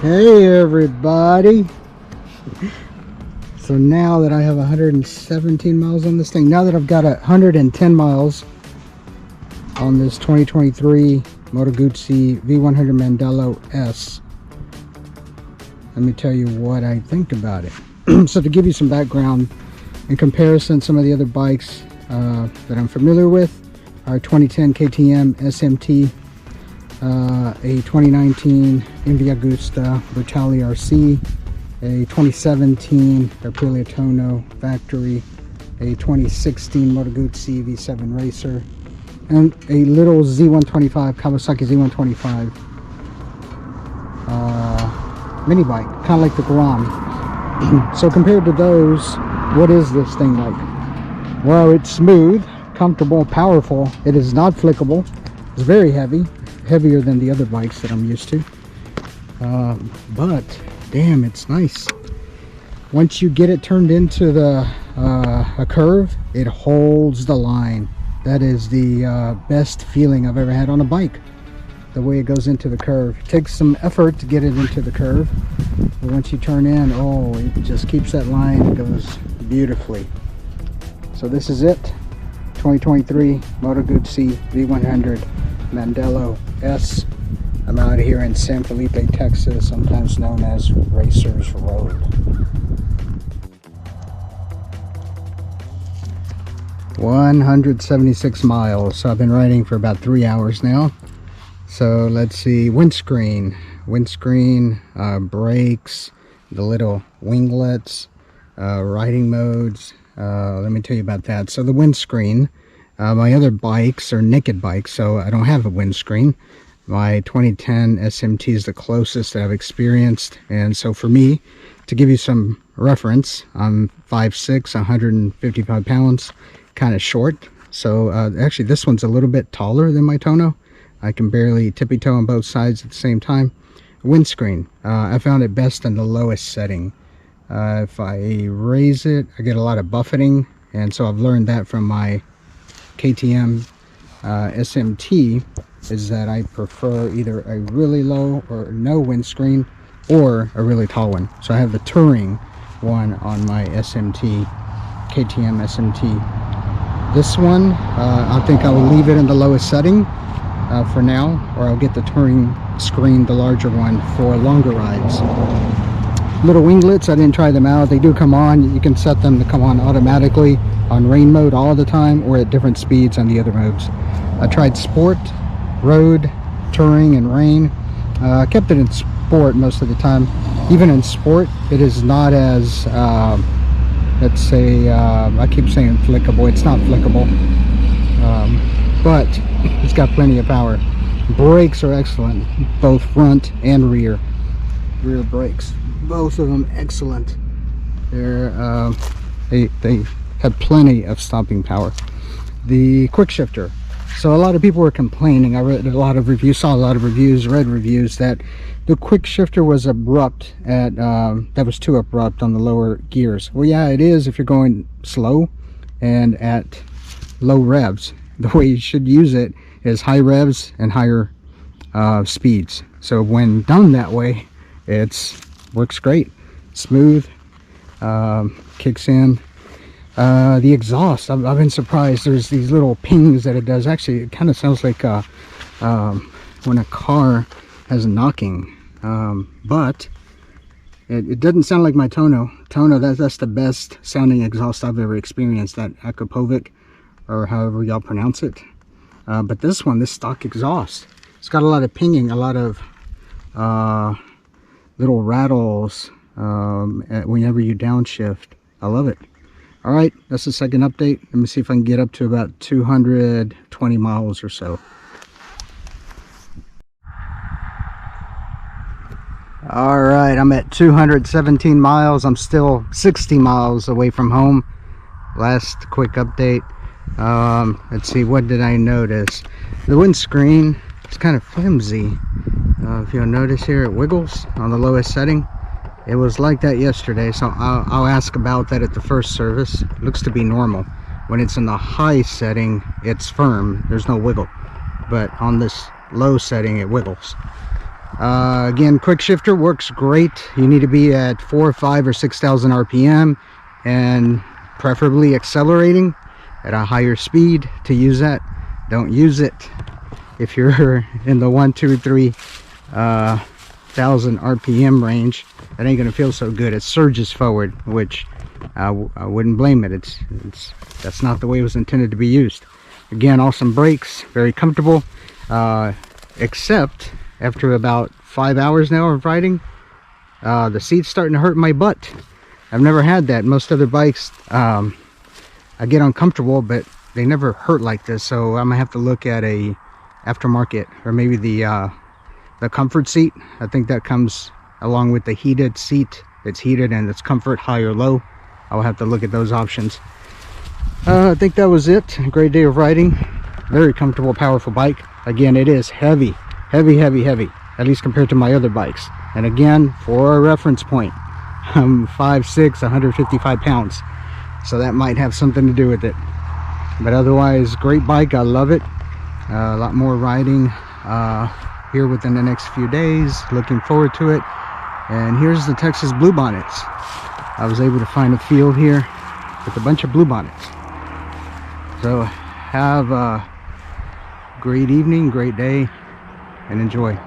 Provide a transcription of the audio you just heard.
Hey everybody, so now that I have 117 miles on this thing, now that I've got 110 miles on this 2023 Moto Guzzi V100 Mandello S, let me tell you what I think about it. So to give you some background in comparison, some of the other bikes that I'm familiar with are 2010 KTM SMT, a 2019 Invia Agusta Brutale RC, a 2017 Aprilia Tono Factory, a 2016 Moto Guzzi V100 Racer, and a little Z125 Kawasaki Z125 mini bike, kind of like the Grom. So compared to those, what is this thing like? Well, it's smooth, comfortable, powerful. It is not flickable. It's very heavy. Heavier than the other bikes that I'm used to, but damn, it's nice. Once you get it turned into a curve, it holds the line. That is the best feeling I've ever had on a bike, the way it goes into the curve. It takes some effort to get it into the curve, but once you turn in, oh, it just keeps that line. It goes beautifully. So this is it, 2023 Moto Guzzi V100 Mandello S. I'm out here in San Felipe, Texas, sometimes known as Racers Road. $176 miles. So I've been riding for about 3 hours now. So let's see, windscreen, brakes, the little winglets, riding modes. Let me tell you about that. So the windscreen, my other bikes are naked bikes, so I don't have a windscreen. My 2010 SMT is the closest that I've experienced, and so for me, to give you some reference, I'm 5'6", 155 pounds, kind of short. So actually this one's a little bit taller than my Tono. I can barely tippy-toe on both sides at the same time. Windscreen, I found it best in the lowest setting. If I raise it, I get a lot of buffeting, and so I've learned that from my KTM SMT, is that I prefer either a really low or no windscreen or a really tall one. So I have the touring one on my SMT, KTM SMT. This one, I think I will leave it in the lowest setting for now, or I'll get the touring screen, the larger one, for longer rides. Little winglets, I didn't try them out. They do come on. You can set them to come on automatically on rain mode all the time, or at different speeds on the other modes. I tried sport, road, touring, and rain. I kept it in sport most of the time. Even in sport, it is not as, let's say, I keep saying flickable. It's not flickable, but it's got plenty of power. Brakes are excellent, both front and rear brakes. Both of them excellent. They have plenty of stopping power. The quick shifter, so a lot of people were complaining. I read a lot of reviews, saw a lot of reviews, read reviews that the quick shifter was abrupt at that was too abrupt on the lower gears. Well, yeah, it is if you're going slow and at low revs. The way you should use it is high revs and higher speeds. So when done that way, works great, smooth, kicks in. The exhaust, I've been surprised. There's these little pings that it does. Actually, it kind of sounds like when a car has knocking, but it doesn't sound like my Tono. That's the best sounding exhaust I've ever experienced, that acquainted, or however y'all pronounce it. But this stock exhaust, it's got a lot of pinging, a lot of little rattles whenever you downshift. I love it. All right, that's the second update. Let me see if I can get up to about 220 miles or so. All right, I'm at 217 miles. I'm still 60 miles away from home. Last quick update. Let's see, what did I notice? The windscreen is kind of flimsy. If you'll notice here, it wiggles on the lowest setting. It was like that yesterday, so I'll ask about that at the first service. It looks to be normal. When it's in the high setting, it's firm. There's no wiggle. But on this low setting, it wiggles. Again, quick shifter works great. You need to be at 4, 5, or 6,000 RPM and preferably accelerating at a higher speed to use that. Don't use it if you're in the 1, 2, 3 thousand RPM range. That ain't gonna feel so good. It surges forward, which I wouldn't blame it. That's not the way it was intended to be used. Again, awesome brakes, very comfortable, except after about 5 hours now of riding, the seat's starting to hurt my butt. I've never had that. Most other bikes, I get uncomfortable, but they never hurt like this. So I'm gonna have to look at a aftermarket, or maybe the comfort seat. I think that comes along with the heated seat. It's heated and it's comfort, high or low. I'll have to look at those options. I think that was it. Great day of riding. Very comfortable, powerful bike. Again, it is heavy, heavy, at least compared to my other bikes. And again, for a reference point, I'm 5'6", 155 pounds. So that might have something to do with it. But otherwise, great bike. I love it. A lot more riding here within the next few days. Looking forward to it. And here's the Texas bluebonnets. I was able to find a field here with a bunch of bluebonnets. So have a great evening, great day, and enjoy.